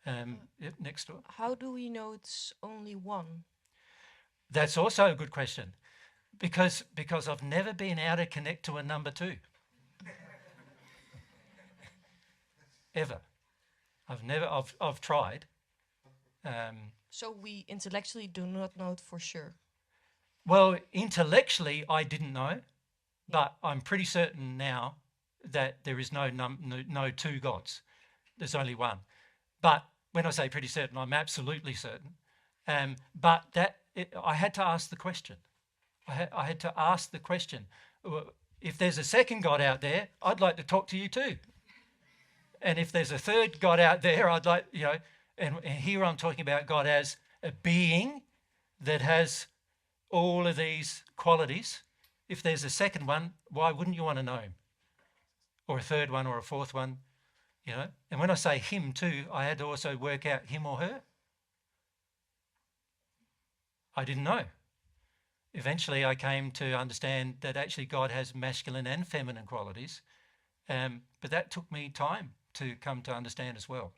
Yep, next door. How do we know it's only one? That's also a good question, because I've never been able to connect to a number two. Ever. I've tried. So we intellectually do not know it for sure. Well, intellectually, I didn't know, but I'm pretty certain now that there is no two gods. There's only one. But when I say pretty certain, I'm absolutely certain. I had to ask the question. I had to ask the question. If there's a second God out there, I'd like to talk to you too. And if there's a third God out there, I'd like, and here I'm talking about God as a being that has all of these qualities. If there's a second one, why wouldn't you want to know him? Or a third one or a fourth one, And when I say him too, I had to also work out him or her. I didn't know. Eventually I came to understand that actually God has masculine and feminine qualities, but that took me time to come to understand as well.